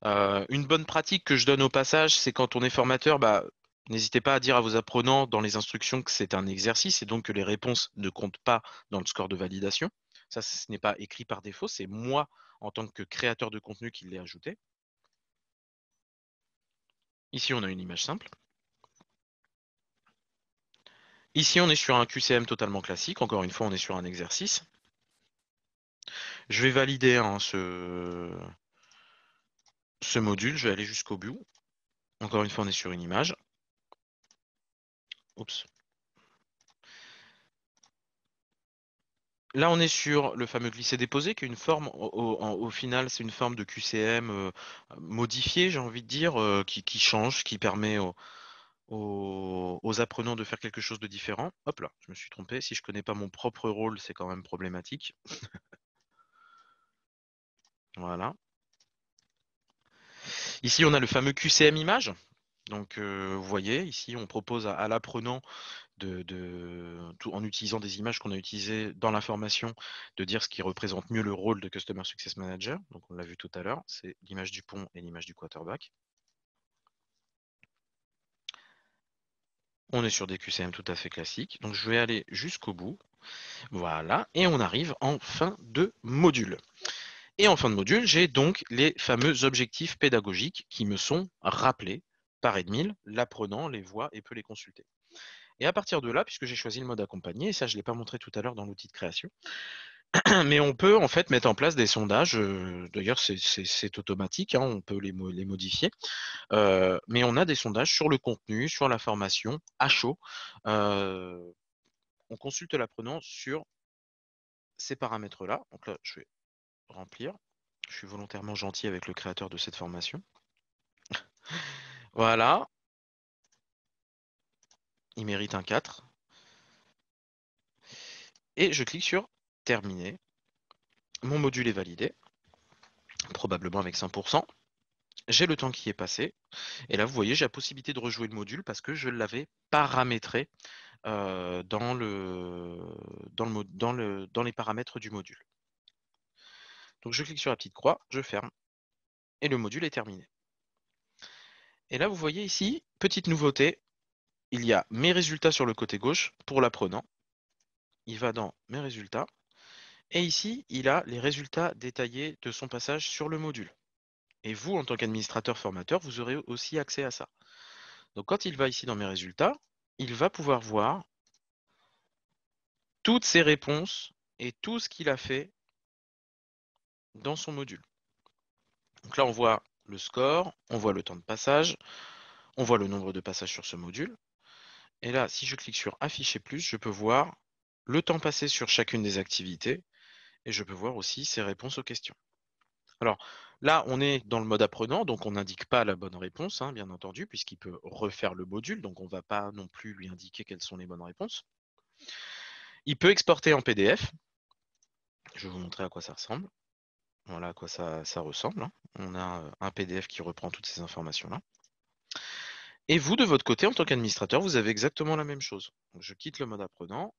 Une bonne pratique que je donne au passage, c'est quand on est formateur, n'hésitez pas à dire à vos apprenants dans les instructions que c'est un exercice et donc que les réponses ne comptent pas dans le score de validation. Ça, ce n'est pas écrit par défaut, c'est moi, en tant que créateur de contenu, qui l'ai ajouté. Ici, on a une image simple. Ici, on est sur un QCM totalement classique. Encore une fois, on est sur un exercice. Je vais valider ce module. Je vais aller jusqu'au bout. Encore une fois, on est sur une image. Oups. Là, on est sur le fameux glisser-déposer, qui est une forme, au final, c'est une forme de QCM modifiée, j'ai envie de dire, qui change, qui permet aux apprenants de faire quelque chose de différent. Hop là, je me suis trompé. Si je connais pas mon propre rôle, c'est quand même problématique. Voilà. Ici, on a le fameux QCM image. Donc, vous voyez, ici, on propose à l'apprenant en utilisant des images qu'on a utilisées dans la formation, de dire ce qui représente mieux le rôle de Customer Success Manager. Donc, on l'a vu tout à l'heure, c'est l'image du pont et l'image du quarterback. On est sur des QCM tout à fait classiques. Donc, je vais aller jusqu'au bout. Voilà. Et on arrive en fin de module. Et en fin de module, j'ai donc les fameux objectifs pédagogiques qui me sont rappelés par Edmil. L'apprenant les voit et peut les consulter. Et à partir de là, puisque j'ai choisi le mode accompagné, et ça je ne l'ai pas montré tout à l'heure dans l'outil de création, mais on peut en fait mettre en place des sondages. D'ailleurs, c'est automatique, hein, on peut les modifier. Mais on a des sondages sur le contenu, sur la formation, à chaud. On consulte l'apprenant sur ces paramètres-là. Donc là, je vais remplir. Je suis volontairement gentil avec le créateur de cette formation. Voilà. Il mérite un 4. Et je clique sur terminer. Mon module est validé, probablement avec 100%. J'ai le temps qui est passé. Et là, vous voyez, j'ai la possibilité de rejouer le module parce que je l'avais paramétré dans les paramètres du module. Donc je clique sur la petite croix, je ferme et le module est terminé. Et là, vous voyez ici, petite nouveauté, il y a mes résultats sur le côté gauche pour l'apprenant. Il va dans mes résultats. Et ici, il a les résultats détaillés de son passage sur le module. Et vous, en tant qu'administrateur formateur, vous aurez aussi accès à ça. Donc quand il va ici dans mes résultats, il va pouvoir voir toutes ses réponses et tout ce qu'il a fait dans son module. Donc là, on voit le score, on voit le temps de passage, on voit le nombre de passages sur ce module. Et là, si je clique sur Afficher plus, je peux voir le temps passé sur chacune des activités et je peux voir aussi ses réponses aux questions. Alors là, on est dans le mode apprenant, donc on n'indique pas la bonne réponse, hein, bien entendu, puisqu'il peut refaire le module, donc on ne va pas non plus lui indiquer quelles sont les bonnes réponses. Il peut exporter en PDF. Je vais vous montrer à quoi ça ressemble. Voilà à quoi ça ressemble, hein. On a un PDF qui reprend toutes ces informations-là. Et vous, de votre côté, en tant qu'administrateur, vous avez exactement la même chose. Donc, je quitte le mode apprenant,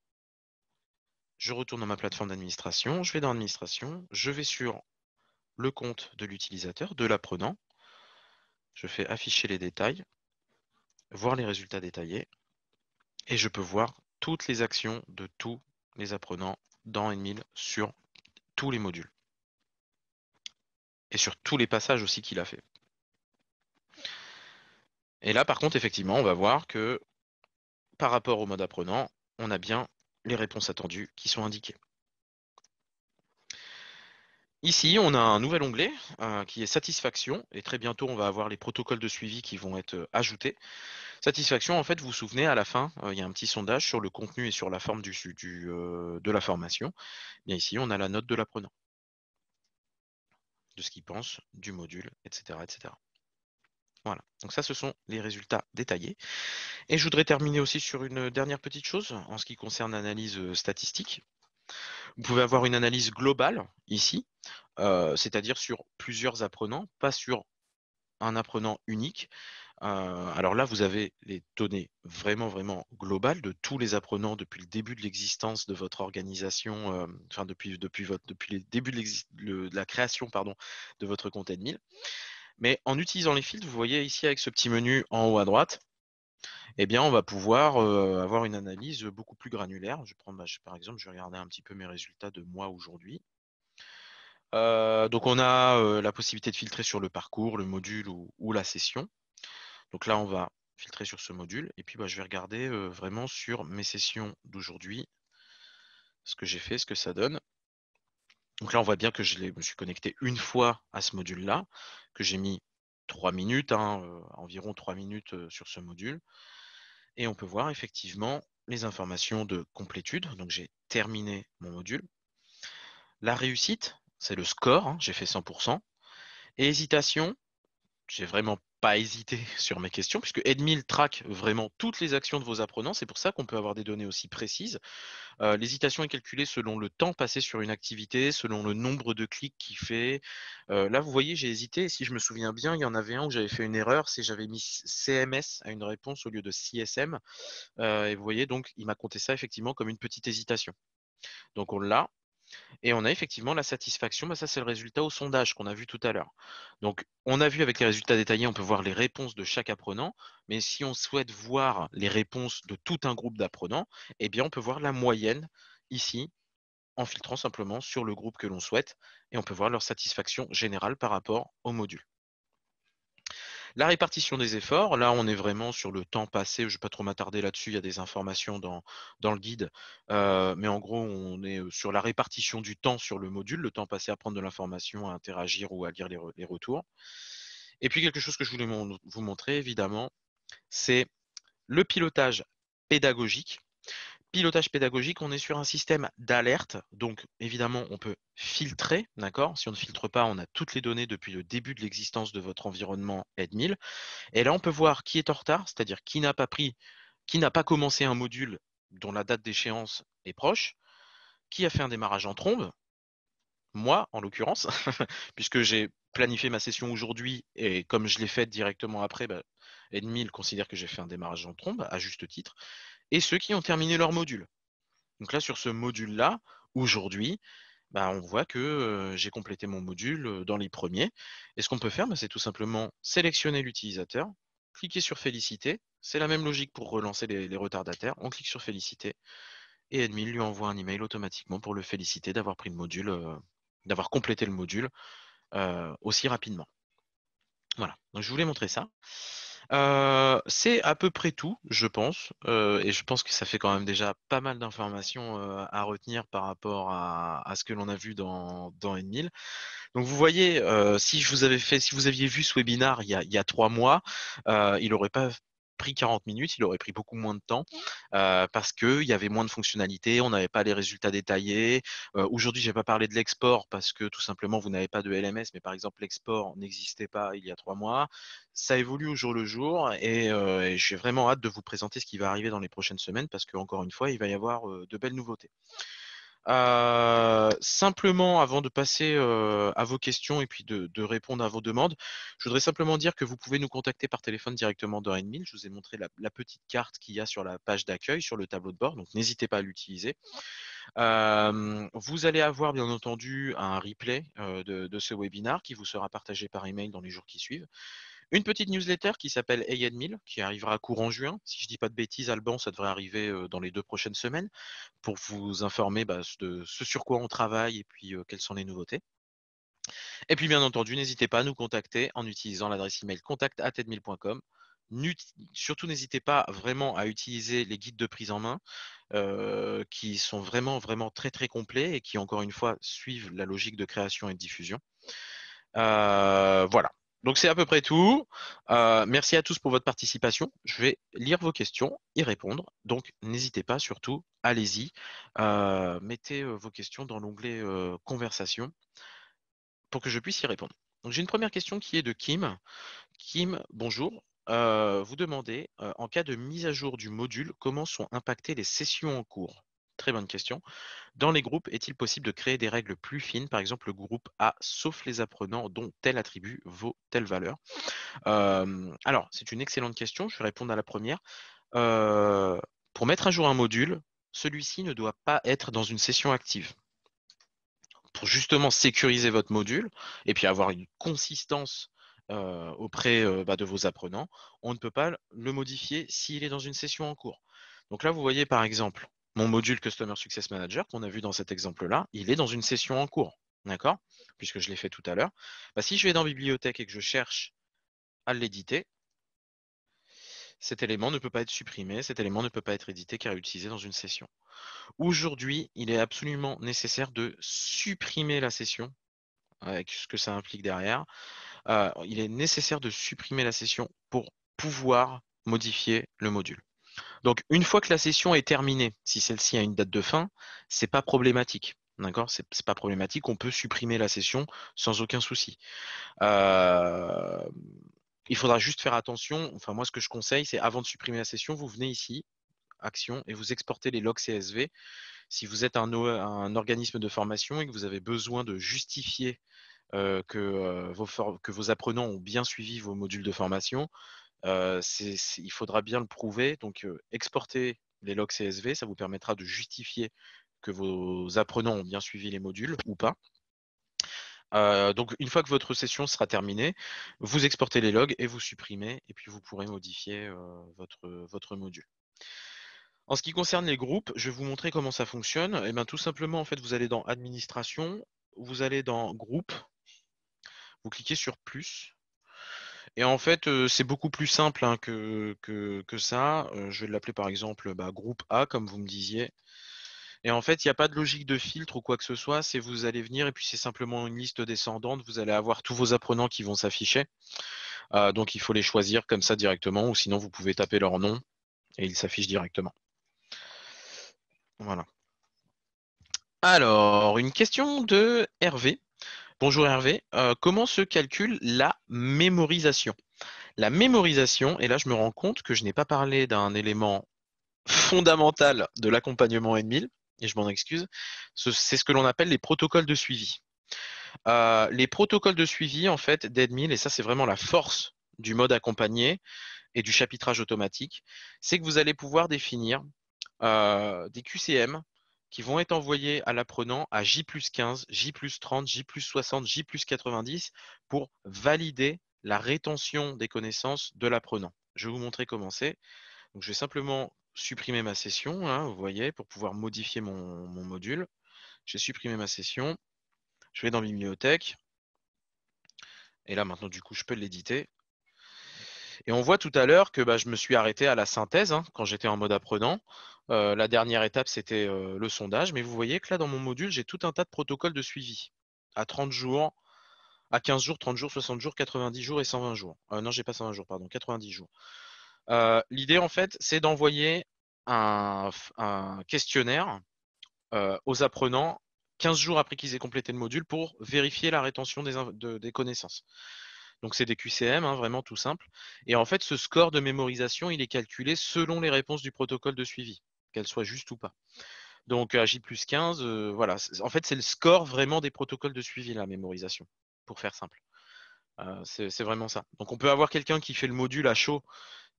je retourne dans ma plateforme d'administration, je vais dans Administration, je vais sur le compte de l'utilisateur, de l'apprenant, je fais afficher les détails, voir les résultats détaillés, et je peux voir toutes les actions de tous les apprenants dans Edmil sur tous les modules. Et sur tous les passages aussi qu'il a fait. Et là, par contre, effectivement, on va voir que par rapport au mode apprenant, on a bien les réponses attendues qui sont indiquées. Ici, on a un nouvel onglet qui est Satisfaction, et très bientôt, on va avoir les protocoles de suivi qui vont être ajoutés. Satisfaction, en fait, vous vous souvenez, à la fin, il y a un petit sondage sur le contenu et sur la forme de la formation. Bien ici, on a la note de l'apprenant, de ce qu'il pense du module, etc., etc. Voilà, donc ça, ce sont les résultats détaillés. Et je voudrais terminer aussi sur une dernière petite chose en ce qui concerne l'analyse statistique. Vous pouvez avoir une analyse globale ici, c'est-à-dire sur plusieurs apprenants, pas sur un apprenant unique. Alors là, vous avez les données vraiment, vraiment globales de tous les apprenants depuis le début de l'existence de votre organisation, enfin depuis les débuts de la création pardon, de votre compte Admin. Mais en utilisant les filtres, vous voyez ici avec ce petit menu en haut à droite, eh bien, on va pouvoir avoir une analyse beaucoup plus granulaire. Je prends, par exemple, je vais regarder un petit peu mes résultats de moi aujourd'hui. Donc, on a la possibilité de filtrer sur le parcours, le module ou la session. Donc là, on va filtrer sur ce module. Et puis, je vais regarder vraiment sur mes sessions d'aujourd'hui, ce que j'ai fait, ce que ça donne. Donc là, on voit bien que me suis connecté une fois à ce module-là, que j'ai mis 3 minutes, hein, environ 3 minutes sur ce module. Et on peut voir effectivement les informations de complétude. Donc j'ai terminé mon module. La réussite, c'est le score, hein, j'ai fait 100%. Et hésitation, j'ai vraiment pas hésité sur mes questions, puisque Edmil traque vraiment toutes les actions de vos apprenants. C'est pour ça qu'on peut avoir des données aussi précises. L'hésitation est calculée selon le temps passé sur une activité, selon le nombre de clics qu'il fait. Là, vous voyez, j'ai hésité. Si je me souviens bien, il y en avait un où j'avais fait une erreur, c'est j'avais mis CMS à une réponse au lieu de CSM. Et vous voyez, donc, il m'a compté ça effectivement comme une petite hésitation. Donc, on l'a. Et on a effectivement la satisfaction. Ça, c'est le résultat au sondage qu'on a vu tout à l'heure. Donc, on a vu avec les résultats détaillés, on peut voir les réponses de chaque apprenant. Mais si on souhaite voir les réponses de tout un groupe d'apprenants, eh bien, on peut voir la moyenne ici en filtrant simplement sur le groupe que l'on souhaite. Et on peut voir leur satisfaction générale par rapport au module. La répartition des efforts, là on est vraiment sur le temps passé, je ne vais pas trop m'attarder là-dessus, il y a des informations dans le guide, mais en gros on est sur la répartition du temps sur le module, le temps passé à prendre de l'information, à interagir ou à lire les retours. Et puis quelque chose que je voulais vous montrer évidemment, c'est le pilotage pédagogique. Pilotage pédagogique, on est sur un système d'alerte. Donc, évidemment, on peut filtrer, d'accord? Si on ne filtre pas, on a toutes les données depuis le début de l'existence de votre environnement Edmil. Et là, on peut voir qui est en retard, c'est-à-dire qui n'a pas pris, qui n'a pas commencé un module dont la date d'échéance est proche, qui a fait un démarrage en trombe, moi en l'occurrence, puisque j'ai planifié ma session aujourd'hui et comme je l'ai faite directement après, Edmil considère que j'ai fait un démarrage en trombe, à juste titre, et ceux qui ont terminé leur module. Donc là, sur ce module-là, aujourd'hui, on voit que j'ai complété mon module dans les premiers. Et ce qu'on peut faire, c'est tout simplement sélectionner l'utilisateur, cliquer sur Féliciter. C'est la même logique pour relancer les retardataires. On clique sur Féliciter et Edmil lui envoie un email automatiquement pour le féliciter d'avoir pris le module, d'avoir complété le module aussi rapidement. Voilà, donc je voulais montrer ça. C'est à peu près tout, je pense, et je pense que ça fait quand même déjà pas mal d'informations à retenir par rapport à ce que l'on a vu dans N1000. Donc vous voyez, si vous aviez vu ce webinar il y a 3 mois, il n'aurait pas pris 40 minutes, il aurait pris beaucoup moins de temps parce qu'il y avait moins de fonctionnalités, on n'avait pas les résultats détaillés. Aujourd'hui, je vais pas parler de l'export parce que tout simplement, vous n'avez pas de LMS, mais par exemple, l'export n'existait pas il y a 3 mois. Ça évolue au jour le jour et j'ai vraiment hâte de vous présenter ce qui va arriver dans les prochaines semaines parce qu'encore une fois, il va y avoir de belles nouveautés. Simplement, avant de passer à vos questions et puis de répondre à vos demandes, je voudrais simplement dire que vous pouvez nous contacter par téléphone directement dans N1000. Je vous ai montré la petite carte qu'il y a sur la page d'accueil, sur le tableau de bord, donc n'hésitez pas à l'utiliser. Vous allez avoir bien entendu un replay de ce webinar qui vous sera partagé par email dans les jours qui suivent. Une petite newsletter qui s'appelle AN1000, qui arrivera courant juin. Si je dis pas de bêtises, Alban, ça devrait arriver dans les 2 prochaines semaines pour vous informer de ce sur quoi on travaille et puis quelles sont les nouveautés. Et puis bien entendu, n'hésitez pas à nous contacter en utilisant l'adresse email contact@edmil.com. Surtout, n'hésitez pas vraiment à utiliser les guides de prise en main qui sont vraiment, vraiment très, très complets et qui, encore une fois, suivent la logique de création et de diffusion. Voilà. Donc c'est à peu près tout. Merci à tous pour votre participation. Je vais lire vos questions, y répondre. Donc n'hésitez pas, surtout, allez-y. Mettez vos questions dans l'onglet conversation pour que je puisse y répondre. Donc j'ai une première question qui est de Kim. Kim, bonjour. Vous demandez, en cas de mise à jour du module, comment sont impactées les sessions en cours? Très bonne question. Dans les groupes, est-il possible de créer des règles plus fines, par exemple le groupe A, sauf les apprenants dont tel attribut vaut telle valeur? Alors, c'est une excellente question. Je vais répondre à la première. Euh, pour mettre à jour un module, celui-ci ne doit pas être dans une session active. Pour justement sécuriser votre module et puis avoir une consistance auprès de vos apprenants, on ne peut pas le modifier s'il est dans une session en cours. Donc là, vous voyez par exemple mon module Customer Success Manager qu'on a vu dans cet exemple-là, il est dans une session en cours. D'accord? Puisque je l'ai fait tout à l'heure. Si je vais dans Bibliothèque et que je cherche à l'éditer, cet élément ne peut pas être supprimé, cet élément ne peut pas être édité car utilisé dans une session. Aujourd'hui, il est absolument nécessaire de supprimer la session avec ce que ça implique derrière. Il est nécessaire de supprimer la session pour pouvoir modifier le module. Donc, une fois que la session est terminée, si celle-ci a une date de fin, c'est pas problématique. D'accord? C'est pas problématique. On peut supprimer la session sans aucun souci. Euh, il faudra juste faire attention. Enfin, moi, ce que je conseille, c'est avant de supprimer la session, vous venez ici, Action, et vous exportez les logs CSV. Si vous êtes un organisme de formation et que vous avez besoin de justifier que vos apprenants ont bien suivi vos modules de formation, il faudra bien le prouver. Donc, exporter les logs CSV, ça vous permettra de justifier que vos apprenants ont bien suivi les modules ou pas. Donc, une fois que votre session sera terminée, vous exportez les logs et vous supprimez, et puis vous pourrez modifier votre module. En ce qui concerne les groupes, je vais vous montrer comment ça fonctionne. Et bien, tout simplement, en fait, vous allez dans Administration, vous allez dans Groupe, vous cliquez sur plus. Et en fait, c'est beaucoup plus simple hein, que ça. Je vais l'appeler par exemple groupe A, comme vous me disiez. Et en fait, il n'y a pas de logique de filtre ou quoi que ce soit. C'est vous allez venir et puis c'est simplement une liste descendante. Vous allez avoir tous vos apprenants qui vont s'afficher. Donc il faut les choisir comme ça directement, ou sinon vous pouvez taper leur nom et ils s'affichent directement. Voilà. Alors, une question de Hervé. Bonjour Hervé. Comment se calcule la mémorisation? La mémorisation, et là je me rends compte que je n'ai pas parlé d'un élément fondamental de l'accompagnement N1000, et je m'en excuse, c'est ce que l'on appelle les protocoles de suivi. Les protocoles de suivi, en fait, d'N1000, et ça c'est vraiment la force du mode accompagné et du chapitrage automatique, c'est que vous allez pouvoir définir des QCM qui vont être envoyés à l'apprenant à J+15, J+30, J+60, J+90 pour valider la rétention des connaissances de l'apprenant. Je vais vous montrer comment c'est. Donc, je vais simplement supprimer ma session, hein, vous voyez, pour pouvoir modifier mon module. J'ai supprimé ma session. Je vais dans Bibliothèque. Et là, maintenant, du coup, je peux l'éditer. Et on voit tout à l'heure que je me suis arrêté à la synthèse hein, quand j'étais en mode apprenant. La dernière étape, c'était le sondage. Mais vous voyez que là, dans mon module, j'ai tout un tas de protocoles de suivi. À 30 jours, à 15 jours, 30 jours, 60 jours, 90 jours et 120 jours. Non, j'ai pas 120 jours, pardon, 90 jours. L'idée, en fait, c'est d'envoyer un questionnaire aux apprenants 15 jours après qu'ils aient complété le module pour vérifier la rétention des connaissances. Donc c'est des QCM, hein, vraiment tout simple. Et en fait, ce score de mémorisation, il est calculé selon les réponses du protocole de suivi, qu'elles soient justes ou pas. Donc à J plus 15, voilà. En fait, c'est le score vraiment des protocoles de suivi, la mémorisation, pour faire simple. C'est vraiment ça. Donc on peut avoir quelqu'un qui fait le module à chaud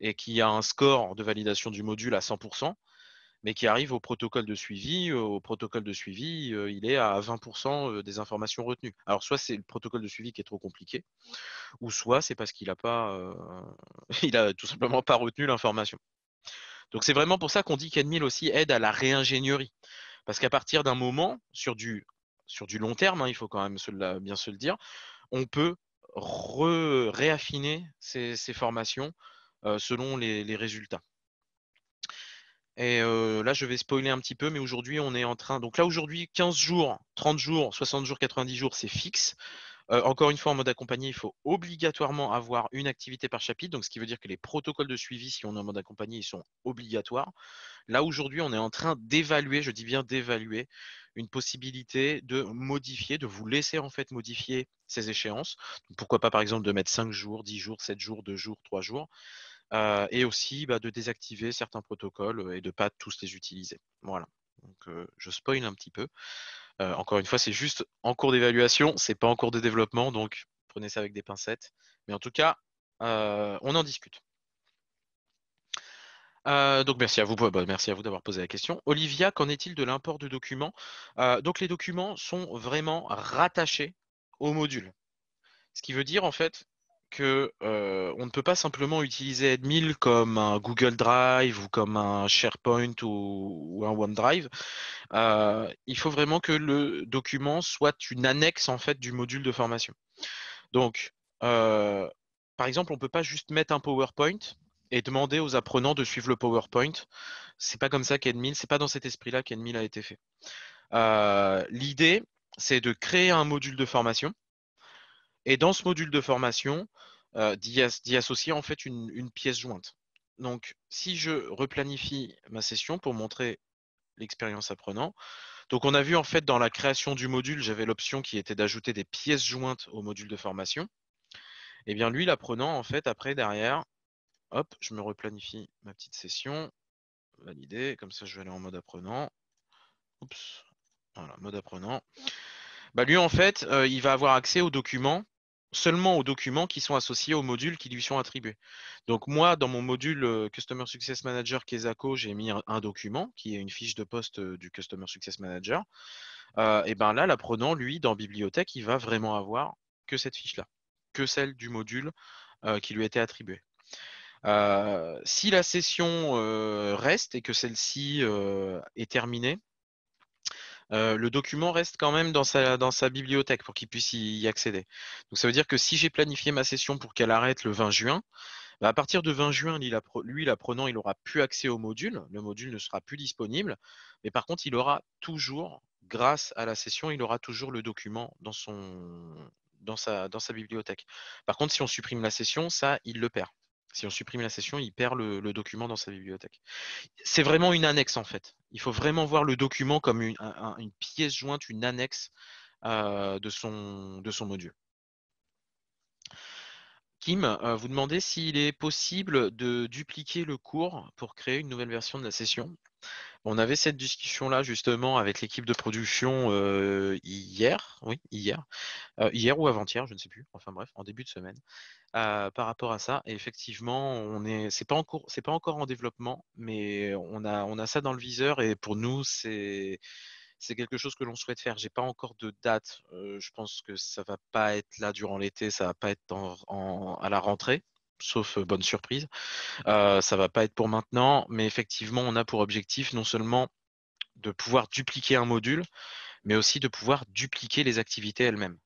et qui a un score de validation du module à 100%, mais qui arrive au protocole de suivi. Au protocole de suivi, il est à 20% des informations retenues. Alors soit c'est le protocole de suivi qui est trop compliqué, ou soit c'est parce qu'il a pas, il a tout simplement pas retenu l'information. Donc c'est vraiment pour ça qu'on dit qu'Edmil aussi aide à la réingénierie, parce qu'à partir d'un moment, sur du long terme, hein, il faut quand même bien se le dire, on peut réaffiner ces formations selon les résultats. Et là, je vais spoiler un petit peu, mais aujourd'hui, on est en train. Donc là, aujourd'hui, 15 jours, 30 jours, 60 jours, 90 jours, c'est fixe. Encore une fois, en mode accompagné, il faut obligatoirement avoir une activité par chapitre. Donc, ce qui veut dire que les protocoles de suivi, si on est en mode accompagné, ils sont obligatoires. Là, aujourd'hui, on est en train d'évaluer, je dis bien d'évaluer, une possibilité de modifier, de vous laisser en fait modifier ces échéances. Donc, pourquoi pas, par exemple, de mettre 5 jours, 10 jours, 7 jours, 2 jours, 3 jours. Et aussi de désactiver certains protocoles et de ne pas tous les utiliser. Voilà. Donc, je spoil un petit peu. Encore une fois, c'est juste en cours d'évaluation, c'est pas en cours de développement, donc prenez ça avec des pincettes. Mais en tout cas, on en discute. Donc merci à vous d'avoir posé la question. Olivia, qu'en est-il de l'import de documents? Donc les documents sont vraiment rattachés au module. Ce qui veut dire en fait que on ne peut pas simplement utiliser Admil comme un Google Drive ou comme un SharePoint ou un OneDrive. Il faut vraiment que le document soit une annexe en fait du module de formation. Donc, euh, par exemple, on peut pas juste mettre un PowerPoint et demander aux apprenants de suivre le PowerPoint. C'est pas comme ça qu'Admil, c'est pas dans cet esprit-là qu'Admil a été fait. L'idée, c'est de créer un module de formation et dans ce module de formation, d'y associer en fait une pièce jointe. Donc, si je replanifie ma session pour montrer l'expérience apprenant, donc on a vu en fait dans la création du module, j'avais l'option qui était d'ajouter des pièces jointes au module de formation. Et bien lui, l'apprenant, en fait, après, derrière, hop, je me replanifie ma petite session, valider, comme ça je vais aller en mode apprenant. Oups, voilà, mode apprenant. Lui, en fait, il va avoir accès aux documents, seulement aux documents qui sont associés aux modules qui lui sont attribués. Donc moi, dans mon module Customer Success Manager Kesako, j'ai mis un document qui est une fiche de poste du Customer Success Manager. Et ben là, l'apprenant, lui, dans Bibliothèque, il va vraiment avoir que cette fiche-là, que celle du module qui lui a été attribué. Si la session reste et que celle-ci est terminée, le document reste quand même dans sa bibliothèque pour qu'il puisse y accéder. Donc ça veut dire que si j'ai planifié ma session pour qu'elle arrête le 20 juin, à partir de 20 juin, lui, l'apprenant, il aura plus accès au module. Le module ne sera plus disponible. Mais par contre, il aura toujours, grâce à la session, il aura toujours le document dans sa bibliothèque. Par contre, si on supprime la session, ça, il le perd. Si on supprime la session, il perd le document dans sa bibliothèque. C'est vraiment une annexe en fait. Il faut vraiment voir le document comme une pièce jointe, une annexe de son module. Kim, vous demandez s'il est possible de dupliquer le cours pour créer une nouvelle version de la session. On avait cette discussion-là justement avec l'équipe de production hier, oui, hier ou avant-hier, je ne sais plus. Enfin bref, en début de semaine. Par rapport à ça, et effectivement, c'est pas encore en développement, mais on a ça dans le viseur et pour nous, c'est quelque chose que l'on souhaite faire. J'ai pas encore de date. Je pense que ça va pas être là durant l'été, ça va pas être à la rentrée, sauf bonne surprise. Ça va pas être pour maintenant, mais effectivement, on a pour objectif non seulement de pouvoir dupliquer un module, mais aussi de pouvoir dupliquer les activités elles-mêmes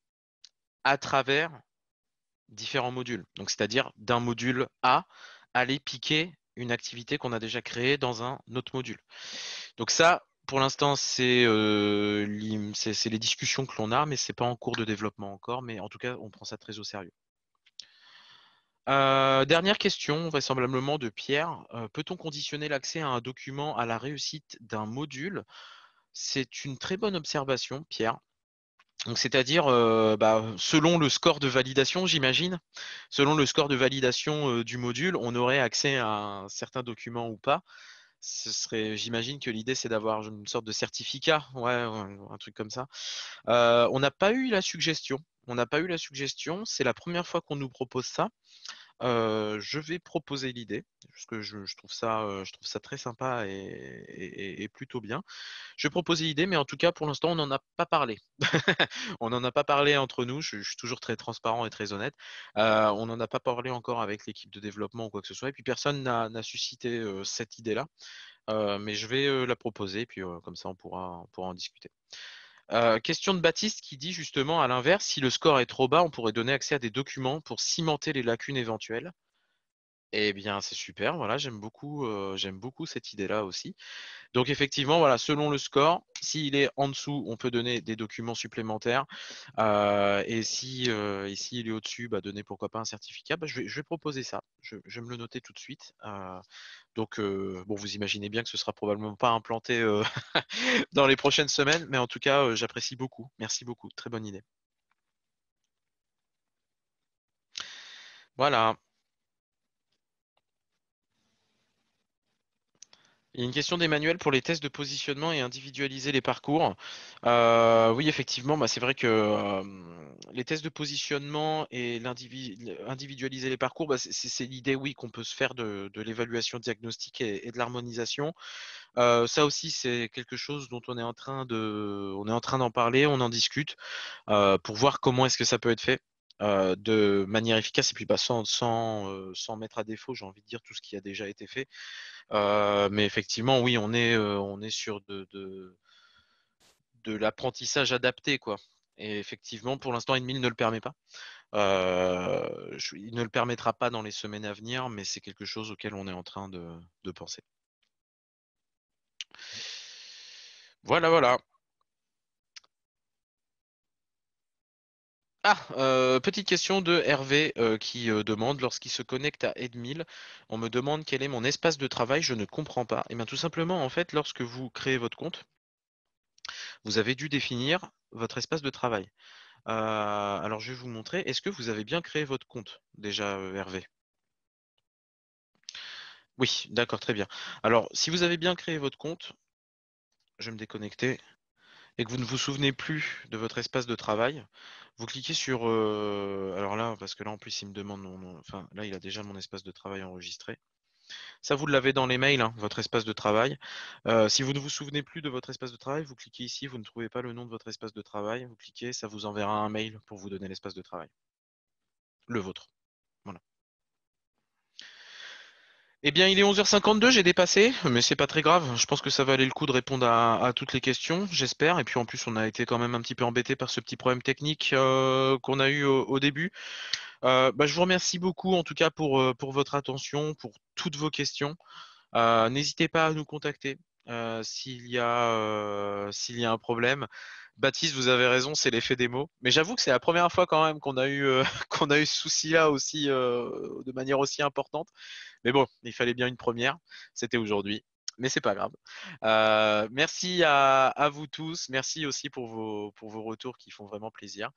à travers différents modules. Donc, c'est-à-dire d'un module A, aller piquer une activité qu'on a déjà créée dans un autre module. Donc ça, pour l'instant, c'est les discussions que l'on a, mais c'est pas en cours de développement encore. Mais en tout cas, on prend ça très au sérieux. Dernière question, vraisemblablement de Pierre. Peut-on conditionner l'accès à un document à la réussite d'un module? C'est une très bonne observation, Pierre. Donc, c'est-à-dire, selon le score de validation, j'imagine, selon le score de validation du module, on aurait accès à un certain document ou pas. J'imagine que l'idée, c'est d'avoir une sorte de certificat, ouais, un truc comme ça. On n'a pas eu la suggestion. On n'a pas eu la suggestion. C'est la première fois qu'on nous propose ça. Je vais proposer l'idée, parce que je trouve ça très sympa et plutôt bien. Je vais proposer l'idée, mais en tout cas, pour l'instant, on n'en a pas parlé. On n'en a pas parlé entre nous. Je suis toujours très transparent et très honnête. On n'en a pas parlé encore avec l'équipe de développement ou quoi que ce soit. Et puis, personne n'a suscité cette idée-là. Mais je vais la proposer, puis comme ça, on pourra en discuter. Question de Baptiste qui dit justement à l'inverse, si le score est trop bas, on pourrait donner accès à des documents pour cimenter les lacunes éventuelles. Eh bien, c'est super. Voilà, j'aime beaucoup cette idée-là aussi. Donc effectivement, voilà, selon le score, s'il est en dessous, on peut donner des documents supplémentaires. Et s'il est au-dessus, bah, donner pourquoi pas un certificat. Bah, je vais proposer ça. Je vais me le noter tout de suite. Donc bon, vous imaginez bien que ce sera probablement pas implanté dans les prochaines semaines, mais en tout cas, j'apprécie beaucoup. Merci beaucoup. Très bonne idée. Voilà. Il y a une question d'Emmanuel pour les tests de positionnement et individualiser les parcours. Oui, effectivement, bah, c'est vrai que les tests de positionnement et individualiser les parcours, bah, c'est l'idée, oui, qu'on peut se faire de l'évaluation diagnostique et de l'harmonisation. Ça aussi, c'est quelque chose dont on est en train d'en parler, on en discute pour voir comment est-ce que ça peut être fait. De manière efficace et puis bah, sans mettre à défaut, j'ai envie de dire, tout ce qui a déjà été fait. Mais effectivement, oui, on est sur de l'apprentissage adapté, quoi. Et effectivement, pour l'instant, Edmil ne le permet pas. Il ne le permettra pas dans les semaines à venir, mais c'est quelque chose auquel on est en train de penser. Voilà, voilà. Petite question de Hervé qui demande, lorsqu'il se connecte à Edmil, on me demande quel est mon espace de travail, je ne comprends pas. Et bien tout simplement, en fait, lorsque vous créez votre compte, vous avez dû définir votre espace de travail. Alors, je vais vous montrer. Est-ce que vous avez bien créé votre compte déjà, Hervé? Oui, d'accord, très bien. Alors, si vous avez bien créé votre compte, je vais me déconnecter, et que vous ne vous souvenez plus de votre espace de travail, vous cliquez sur... alors là, parce que là, en plus, il me demande enfin, là, il a déjà mon espace de travail enregistré. Ça, vous l'avez dans les mails, hein, votre espace de travail. Si vous ne vous souvenez plus de votre espace de travail, vous cliquez ici, vous ne trouvez pas le nom de votre espace de travail, vous cliquez, ça vous enverra un mail pour vous donner l'espace de travail. Le vôtre. Voilà. Eh bien, il est 11h52, j'ai dépassé, mais c'est pas très grave. Je pense que ça valait le coup de répondre à toutes les questions, j'espère. Et puis en plus, on a été quand même un petit peu embêté par ce petit problème technique qu'on a eu au début. Je vous remercie beaucoup en tout cas pour votre attention, pour toutes vos questions. N'hésitez pas à nous contacter s'il y a un problème. Baptiste, vous avez raison, c'est l'effet des mots. Mais j'avoue que c'est la première fois quand même qu'on a eu qu'on a eu ce souci-là aussi de manière aussi importante. Mais bon, il fallait bien une première. C'était aujourd'hui. Mais c'est pas grave. Merci à vous tous. Merci aussi pour vos retours qui font vraiment plaisir.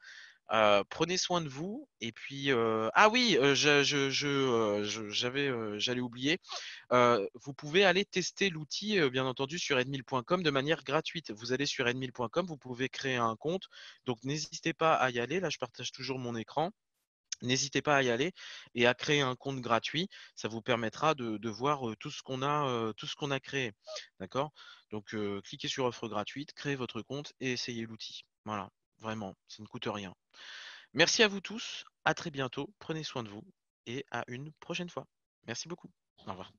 Prenez soin de vous. Et puis, ah oui, j'allais oublier. Vous pouvez aller tester l'outil, bien entendu, sur edmil.com de manière gratuite. Vous allez sur edmil.com, vous pouvez créer un compte. Donc, n'hésitez pas à y aller. Là, je partage toujours mon écran. N'hésitez pas à y aller et à créer un compte gratuit. Ça vous permettra de voir tout ce qu'on a créé. D'accord? Donc, cliquez sur offre gratuite, créez votre compte et essayez l'outil. Voilà, vraiment, ça ne coûte rien. Merci à vous tous. À très bientôt. Prenez soin de vous et à une prochaine fois. Merci beaucoup. Au revoir.